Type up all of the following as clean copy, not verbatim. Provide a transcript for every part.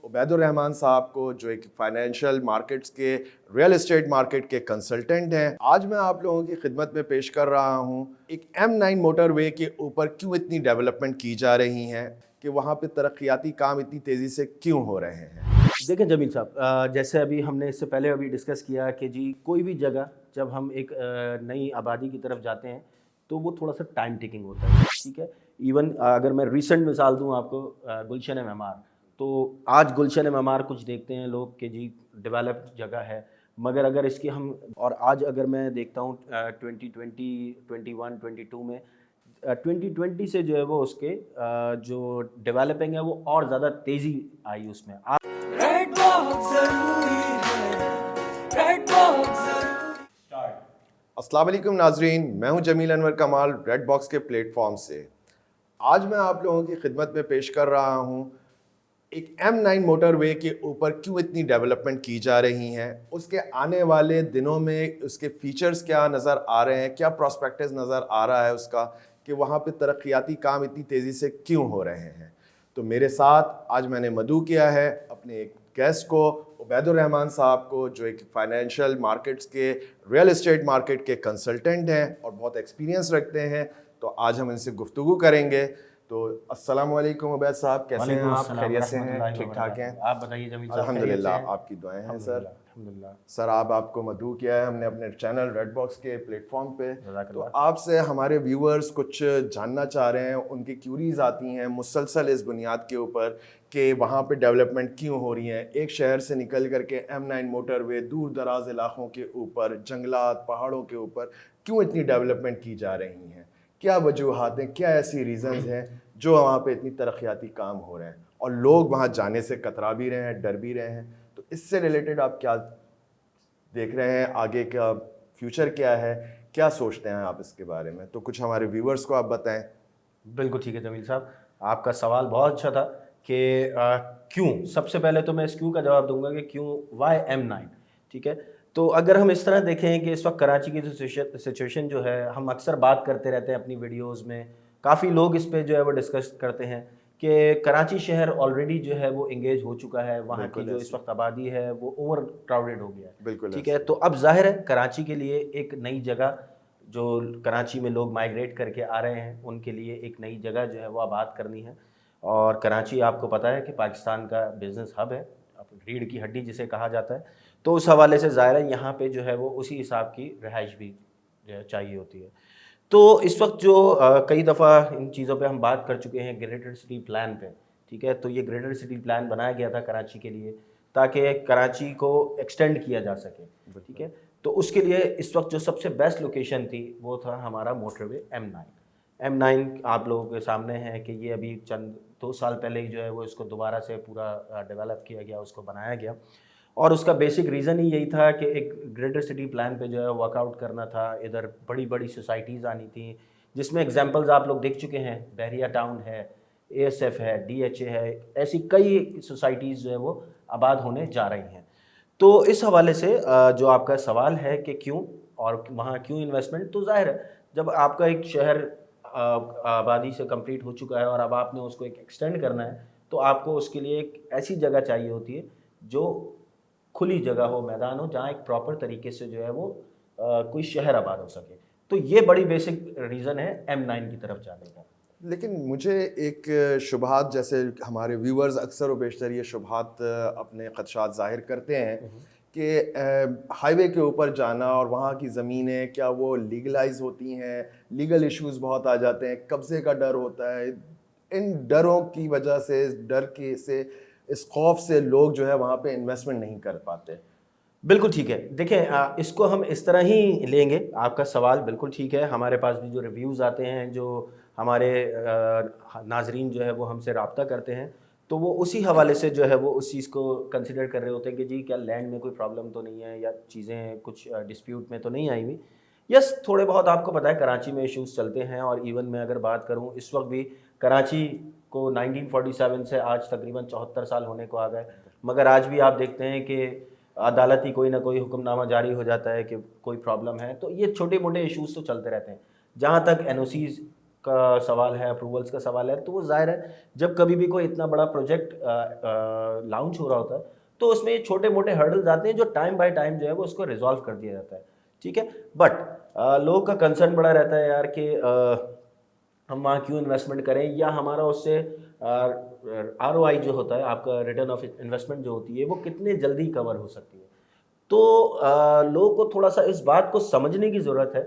उबैदुर रहमान साहब को, जो एक फाइनेंशियल मार्केट्स के, रियल एस्टेट मार्केट के कंसल्टेंट हैं। आज मैं आप लोगों की खिदमत में पेश कर रहा हूं एक M9 मोटरवे के ऊपर क्यों इतनी डेवलपमेंट की जा रही हैं, कि वहां पे तरक्याती काम इतनी तेज़ी से क्यों हो रहे हैं। देखें जमील साहब, जैसे अभी हमने इससे पहले अभी डिस्कस किया कि जी कोई भी जगह जब हम एक नई आबादी की तरफ जाते हैं तो वो थोड़ा सा टाइम टेकिंग होता है, ठीक है। इवन अगर मैं रिसेंट मिसाल दूं आपको, गुलशन मेमार, तो आज गुलशन मेमार कुछ देखते हैं लोग कि जी डेवलप्ड जगह है, मगर अगर इसकी हम और आज अगर मैं देखता हूँ 2020 21 22 में 2020 से जो है वो उसके जो डेवलपिंग है वो और ज़्यादा तेज़ी आई उसमें। रेड बहुत जरूरी है, रेड बहुत जरूरी। अस्सलाम वालेकुम नाजरीन, मैं हूं जमील अनवर कमाल रेड बॉक्स के प्लेटफॉर्म से। आज मैं आप लोगों की खिदमत में पेश कर रहा हूं एक M9 मोटरवे के ऊपर क्यों इतनी डेवलपमेंट की जा रही हैं, उसके आने वाले दिनों में उसके फीचर्स क्या नज़र आ रहे हैं, क्या प्रॉस्पेक्टस नज़र आ रहा है उसका, कि वहाँ पे तरक्याती काम इतनी तेज़ी से क्यों हो रहे हैं। तो मेरे साथ आज मैंने मदऊ किया है अपने एक गेस्ट को, उबैदुर रहमान साहब को, जो एक फाइनेंशियल मार्केट्स के, रियल एस्टेट मार्केट के कंसल्टेंट हैं और बहुत एक्सपीरियंस रखते हैं। तो आज हम इनसे गुफ्तगू करेंगे। तो अस्सलाम वालेकुम उबैद साहब, कैसे हैं आप? खैरियत से हैं? ठीक ठाक हैं? आप बताइए जमील साहब, अल्हम्दुलिल्लाह, खैरियत से हैं? आपकी दुआएं हैं सर। अल्हम्दुलिल्लाह। सर आपको मदऊ किया है हमने अपने चैनल रेड बॉक्स के प्लेटफॉर्म पे। तो जज़ाकल्लाह। आपसे हमारे व्यूअर्स कुछ जानना चाह रहे हैं, उनकी क्यूरीज आती हैं मुसलसल इस बुनियाद के ऊपर कि वहाँ पे डेवलपमेंट क्यों हो रही है। एक शहर से निकल करके M9 मोटरवे दूर दराज इलाकों के ऊपर, जंगलात, पहाड़ों के ऊपर क्यों इतनी डेवलपमेंट की जा रही हैं, क्या वजूहात हैं, क्या ऐसी रीज़न्स हैं जो वहाँ पे इतनी तरक्याती काम हो रहे हैं और लोग वहाँ जाने से कतरा भी रहे हैं, डर भी रहे हैं। तो इससे रिलेटेड आप क्या देख रहे हैं, आगे का फ्यूचर क्या है, क्या सोचते हैं आप इसके बारे में? तो कुछ हमारे व्यूवर्स को आप बताएं। बिल्कुल ठीक है जमील साहब, आपका सवाल बहुत अच्छा था कि क्यों। सबसे पहले तो मैं इस क्यों का जवाब दूंगा कि क्यों, वाई M9, ठीक है। तो अगर हम इस तरह देखें कि इस वक्त कराची की जो सिचुएशन जो है, हम अक्सर बात करते रहते हैं अपनी वीडियोज़ में, काफ़ी लोग इस पर जो है वो डिस्कस करते हैं कि कराची शहर ऑलरेडी जो है वो इंगेज हो चुका है, वहाँ की जो इस वक्त आबादी है वो ओवर क्राउडेड हो गया है, बिल्कुल ठीक है। तो अब जाहिर है कराची के लिए एक नई जगह, जो कराची में लोग माइग्रेट करके आ रहे हैं उनके लिए एक नई जगह जो है वो आबाद करनी है। और कराची आपको पता है कि पाकिस्तान का बिज़नेस हब है, रीढ़ की हड्डी जिसे कहा जाता है। तो उस हवाले से ज़ाहिर है यहाँ पे जो है वो उसी हिसाब की रिहाइश भी जो है चाहिए होती है। तो इस वक्त जो कई दफ़ा इन चीज़ों पे हम बात कर चुके हैं ग्रेटर सिटी प्लान पे, ठीक है। तो ये ग्रेटर सिटी प्लान बनाया गया था कराची के लिए ताकि कराची को एक्सटेंड किया जा सके, ठीक है। तो उसके लिए इस वक्त जो सबसे बेस्ट लोकेशन थी वो था हमारा मोटरवे M9। आप लोगों के सामने है कि ये अभी चंद 2 साल पहले ही जो है वो इसको दोबारा से पूरा डेवलप किया गया, उसको बनाया गया। और उसका बेसिक रीज़न ही यही था कि एक ग्रेटर सिटी प्लान पे जो है वर्कआउट करना था। इधर बड़ी बड़ी सोसाइटीज़ आनी थी, जिसमें एग्जांपल्स आप लोग देख चुके हैं, बहरिया टाउन है, ASF है, DHA है, ऐसी कई सोसाइटीज़ जो है वो आबाद होने जा रही हैं। तो इस हवाले से जो आपका सवाल है कि क्यों और वहाँ क्यों इन्वेस्टमेंट, तो ज़ाहिर है जब आपका एक शहर आबादी से कंप्लीट हो चुका है और अब आपने उसको एक एक्सटेंड करना है, तो आपको उसके लिए एक ऐसी जगह चाहिए होती है जो खुली जगह हो, मैदान हो, जहाँ एक प्रॉपर तरीके से जो है वो कोई शहर आबाद हो सके। तो ये बड़ी बेसिक रीज़न है M9 की तरफ जाने का। लेकिन मुझे एक शुबहात, जैसे हमारे व्यूअर्स अक्सर व बेशतर ये शुबहात अपने ख़दशात ज़ाहिर करते हैं कि हाईवे के ऊपर जाना और वहाँ की ज़मीनें क्या वो लीगलाइज होती हैं, लीगल इश्यूज़ बहुत आ जाते हैं, कब्ज़े का डर होता है। इन डरों की वजह से, इस डर के से, इस खौफ से लोग जो है वहाँ पे इन्वेस्टमेंट नहीं कर पाते। बिल्कुल ठीक है। देखिए इसको हम इस तरह ही लेंगे, आपका सवाल बिल्कुल ठीक है। हमारे पास भी जो रिव्यूज़ आते हैं, जो हमारे नाज़रीन जो है वो हमसे रब्ता करते हैं, तो वो उसी हवाले से जो है वो उस चीज़ को कंसिडर कर रहे होते हैं कि जी क्या लैंड में कोई प्रॉब्लम तो नहीं है, या चीज़ें कुछ डिस्प्यूट में तो नहीं आई हुई। यस, थोड़े बहुत आपको पता है कराची में इश्यूज़ चलते हैं। और इवन मैं अगर बात करूँ, इस वक्त भी कराची को 1947 से आज तकरीबन 74 साल होने को आ गए, मगर आज भी आप देखते हैं कि अदालती कोई ना कोई हुक्मनामा जारी हो जाता है कि कोई प्रॉब्लम है। तो ये छोटे मोटे इश्यूज़ तो चलते रहते हैं। जहाँ तक NOCs का सवाल है, अप्रूवल्स का सवाल है, तो वो ज़ाहिर है जब कभी भी कोई इतना बड़ा प्रोजेक्ट लॉन्च हो रहा होता है तो उसमें ये छोटे मोटे हर्डल्स आते हैं जो टाइम बाय टाइम जो है वो उसको रिजॉल्व कर दिया जाता है, ठीक है। बट लोगों का कंसर्न बड़ा रहता है यार कि हम वहाँ क्यों इन्वेस्टमेंट करें, या हमारा उससे ROI जो होता है, आपका रिटर्न ऑफ इन्वेस्टमेंट जो होती है, वो कितने जल्दी कवर हो सकती है। तो लोगों को थोड़ा सा इस बात को समझने की ज़रूरत है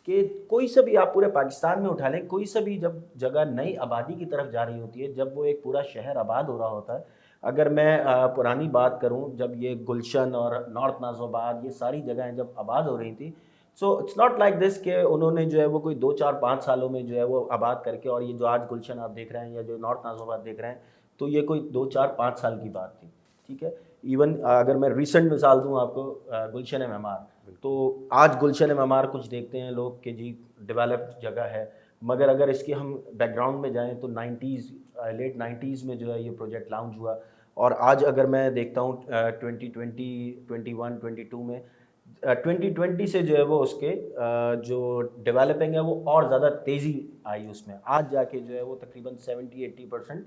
कि कोई सा भी आप पूरे पाकिस्तान में उठा लें, कोई सा भी जब जगह नई आबादी की तरफ जा रही होती है, जब वो एक पूरा शहर आबाद हो रहा होता है, अगर मैं पुरानी बात करूं, जब ये गुलशन और नॉर्थ नाज़ोबाद ये सारी जगहें जब आबाद हो रही थी, so it's not like this कि उन्होंने जो है वो कोई 2 4 5 सालों में जो है वो आबाद करके, और ये जो आज गुलशन आप देख रहे हैं या जो नॉर्थ नाज़ोबाद देख रहे हैं, तो ये कोई 2 4 5 साल की बात थी, ठीक है। इवन अगर मैं रिसेंट मिसाल दूं आपको, गुलशन MMR, तो आज गुलशन MMR कुछ देखते हैं लोग कि जी डेवलप्ड जगह है, मगर अगर इसके हम बैकग्राउंड में जाएं तो 90s, लेट 90s में जो है ये प्रोजेक्ट लॉन्च हुआ, और आज अगर मैं देखता हूँ 2020 21 22 में 2020 से जो है वो उसके जो डेवलपिंग है वो और ज़्यादा तेज़ी आई उसमें, आज जाके जो है वो तकरीबन 70-80%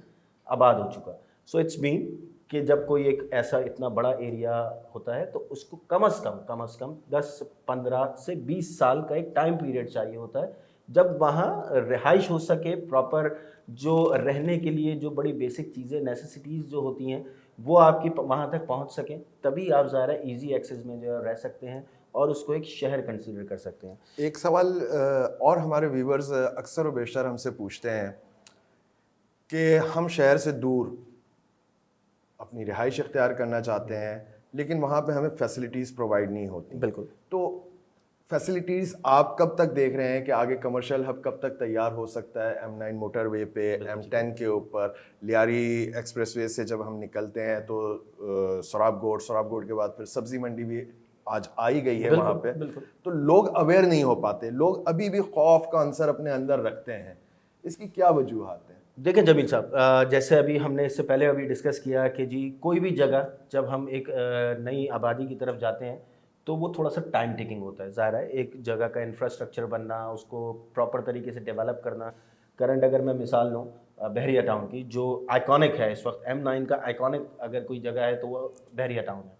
आबाद हो चुका। सो इट्स मीन कि जब कोई एक ऐसा इतना बड़ा एरिया होता है तो उसको कम से कम 10-15 से 20 साल का एक टाइम पीरियड चाहिए होता है, जब वहाँ रिहाइश हो सके प्रॉपर, जो रहने के लिए जो बड़ी बेसिक चीज़ें नेसेसिटीज़ जो होती हैं वो आपकी वहाँ तक पहुँच सकें, तभी आप ज़्यादा इजी एक्सेस में जो है रह सकते हैं और उसको एक शहर कंसीडर कर सकते हैं। एक सवाल और हमारे व्यूवर्स अक्सर व बेशतर हमसे पूछते हैं कि हम शहर से दूर अपनी रिहाइश इख्तियार करना चाहते हैं, लेकिन वहाँ पे हमें फैसिलिटीज़ प्रोवाइड नहीं होती। बिल्कुल। तो फैसिलिटीज़ आप कब तक देख रहे हैं कि आगे कमर्शियल हब कब तक तैयार हो सकता है? M9 मोटरवे पे, M10 के ऊपर, लियारी एक्सप्रेसवे से जब हम निकलते हैं तो सोराबगोड के बाद फिर सब्जी मंडी भी आज आ ही गई है वहाँ पे। तो लोग अवेयर नहीं हो पाते, लोग अभी भी खौफ का अंसर अपने अंदर रखते हैं, इसकी क्या वजूहात हैं? देखें जमील साहब, जैसे अभी हमने इससे पहले अभी डिस्कस किया कि जी कोई भी जगह जब हम एक नई आबादी की तरफ जाते हैं तो वो थोड़ा सा टाइम टेकिंग होता है, ज़ाहिर है एक जगह का इंफ्रास्ट्रक्चर बनना, उसको प्रॉपर तरीके से डेवलप करना। करंट अगर मैं मिसाल लूँ बहरिया टाउन की, जो आइकॉनिक है इस वक्त, M9 का आइकॉनिक अगर कोई जगह है तो वो बहरिया टाउन है,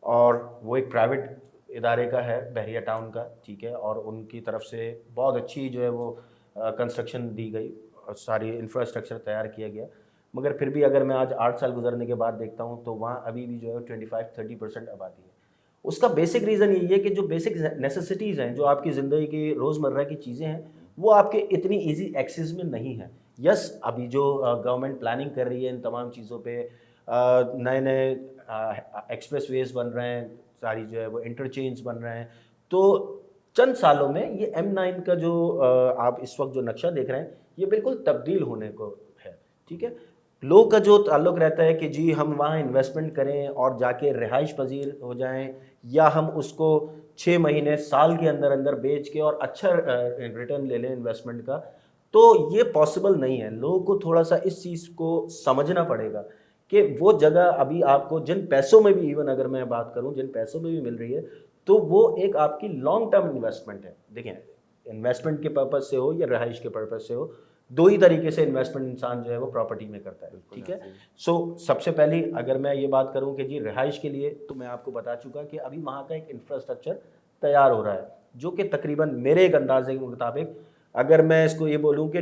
और वो एक प्राइवेट इदारे का है बहरिया टाउन का, ठीक है, और उनकी तरफ से बहुत अच्छी जो है वो कंस्ट्रक्शन दी गई और सारी इंफ्रास्ट्रक्चर तैयार किया गया। मगर फिर भी अगर मैं आज 8 साल गुजरने के बाद देखता हूँ तो वहाँ अभी भी जो है 25-30% आबादी है। उसका बेसिक रीज़न यही है कि जो बेसिक नेसेसिटीज़ हैं, जो आपकी ज़िंदगी की रोज़मर्रा की चीज़ें हैं, वो आपके इतनी इजी एक्सेस में नहीं है। यस, अभी जो गवर्नमेंट प्लानिंग कर रही है इन तमाम चीज़ों पे, नए नए एक्सप्रेसवेज बन रहे हैं, सारी जो है वो इंटरचेंज बन रहे हैं, तो चंद सालों में ये M9 का जो आप इस वक्त जो नक्शा देख रहे हैं ये बिल्कुल तब्दील होने को है, ठीक है। लोग का जो ताल्लुक रहता है कि जी हम वहाँ इन्वेस्टमेंट करें और जाके रिहाइश पजीर हो जाएं, या हम उसको 6 महीने साल के अंदर अंदर बेच के और अच्छा रिटर्न ले लें इन्वेस्टमेंट का, तो ये पॉसिबल नहीं है। लोगों को थोड़ा सा इस चीज़ को समझना पड़ेगा कि वो जगह अभी आपको जिन पैसों में भी, इवन अगर मैं बात करूं जिन पैसों में भी मिल रही है, तो वो एक आपकी लॉन्ग टर्म इन्वेस्टमेंट है। देखिए, इन्वेस्टमेंट के पर्पज़ से हो या रिहाइश के पर्पज़ से हो, दो ही तरीके से इन्वेस्टमेंट इंसान जो है वो प्रॉपर्टी में करता है, ठीक है। सो सबसे पहली अगर मैं ये बात करूं कि जी रिहाइश के लिए, तो मैं आपको बता चुका कि अभी वहाँ का एक इंफ्रास्ट्रक्चर तैयार हो रहा है, जो कि तकरीबन मेरे एक अंदाजे के मुताबिक, अगर मैं इसको ये बोलूँ कि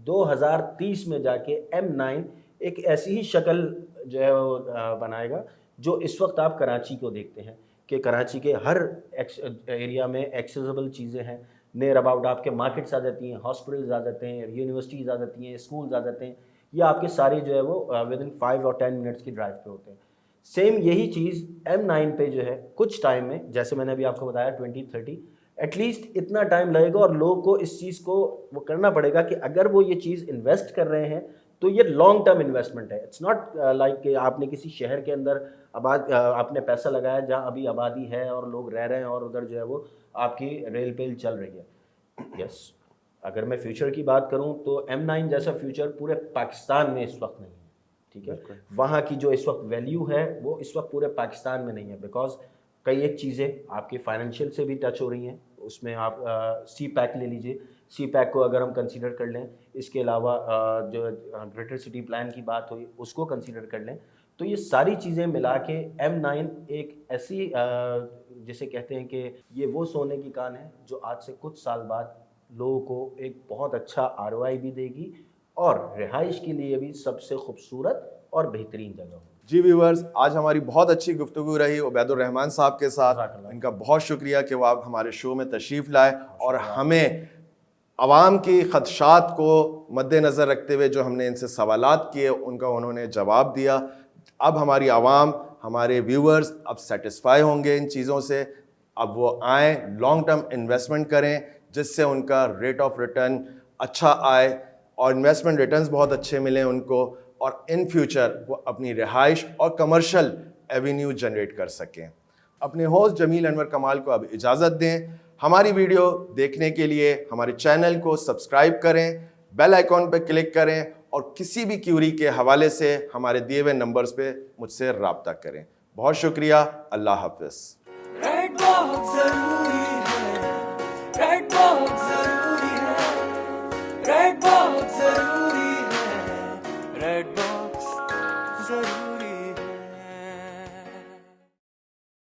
2030 में जाके M9 एक ऐसी ही शक्ल जो है वो बनाएगा जो इस वक्त आप कराची को देखते हैं कि कराची के हर एरिया में एक्सेसिबल चीज़ें हैं, नियर अबाउट आपके मार्केट्स आ जाती हैं, हॉस्पिटल्स आ जाते हैं, यूनिवर्सिटीज़ आ जाती हैं, स्कूल्स आ जाते हैं, ये आपके सारे जो है वो विद इन 5 और 10 मिनट्स की ड्राइव पे होते हैं। सेम यही चीज़ M9 पे जो है कुछ टाइम में, जैसे मैंने अभी आपको बताया 2030, एटलीस्ट इतना टाइम लगेगा, और लोगों को इस चीज़ को वो करना पड़ेगा कि अगर वो ये चीज़ इन्वेस्ट कर रहे हैं तो ये लॉन्ग टर्म इन्वेस्टमेंट है। इट्स नॉट लाइक कि आपने किसी शहर के अंदर आपने पैसा लगाया जहाँ अभी आबादी है और लोग रह रहे हैं और उधर जो है वो आपकी रेल पेल चल रही है। यस, अगर मैं फ्यूचर की बात करूं तो M9 जैसा फ्यूचर पूरे पाकिस्तान में इस वक्त नहीं है, ठीक है। वहाँ की जो इस वक्त वैल्यू है वो इस वक्त पूरे पाकिस्तान में नहीं है, बिकॉज कई एक चीज़ें आपकी फाइनेंशियल से भी टच हो रही हैं। उसमें आप CPEC ले लीजिए, सी पैक को अगर हम कंसीडर कर लें, इसके अलावा जो ग्रेटर सिटी प्लान की बात हुई उसको कंसीडर कर लें, तो ये सारी चीज़ें मिला के M9 एक ऐसी जिसे कहते हैं कि ये वो सोने की कान है जो आज से कुछ साल बाद लोगों को एक बहुत अच्छा ROI भी देगी और रिहाइश के लिए भी सबसे खूबसूरत और बेहतरीन जगह हो। जी व्यूअर्स, आज हमारी बहुत अच्छी गुफ्तगू रही उबैदुर रहमान साहब के साथ। जज़ाकल्लाह। इनका बहुत शुक्रिया कि वो आप हमारे शो में तशरीफ़ लाए और हमें आवाम की खदशात को मद्देनज़र रखते हुए जो हमने इनसे सवालात किए उनका उन्होंने जवाब दिया। अब हमारी आवाम, हमारे व्यूअर्स अब सेटिस्फाई होंगे इन चीज़ों से। अब वो आएँ, लॉन्ग टर्म इन्वेस्टमेंट करें जिससे उनका रेट ऑफ रिटर्न अच्छा आए और इन्वेस्टमेंट रिटर्न्स बहुत अच्छे मिलें उनको, और इन फ्यूचर वो अपनी रिहाइश और कमर्शियल एवेन्यू जनरेट कर सकें। अपने होस्ट जमील अनवर कमाल को अब इजाज़त दें। हमारी वीडियो देखने के लिए हमारे चैनल को सब्सक्राइब करें, बेल आइकॉन पर क्लिक करें और किसी भी क्यूरी के हवाले से हमारे दिए हुए नंबर्स पे मुझसे रब्ता करें। बहुत शुक्रिया। अल्लाह हाफ़िज़। रेड बहुत जरूरी है, रेड बहुत जरूरी है, रेड बहुत जरूरी है, रेड बॉक्स जरूरी है।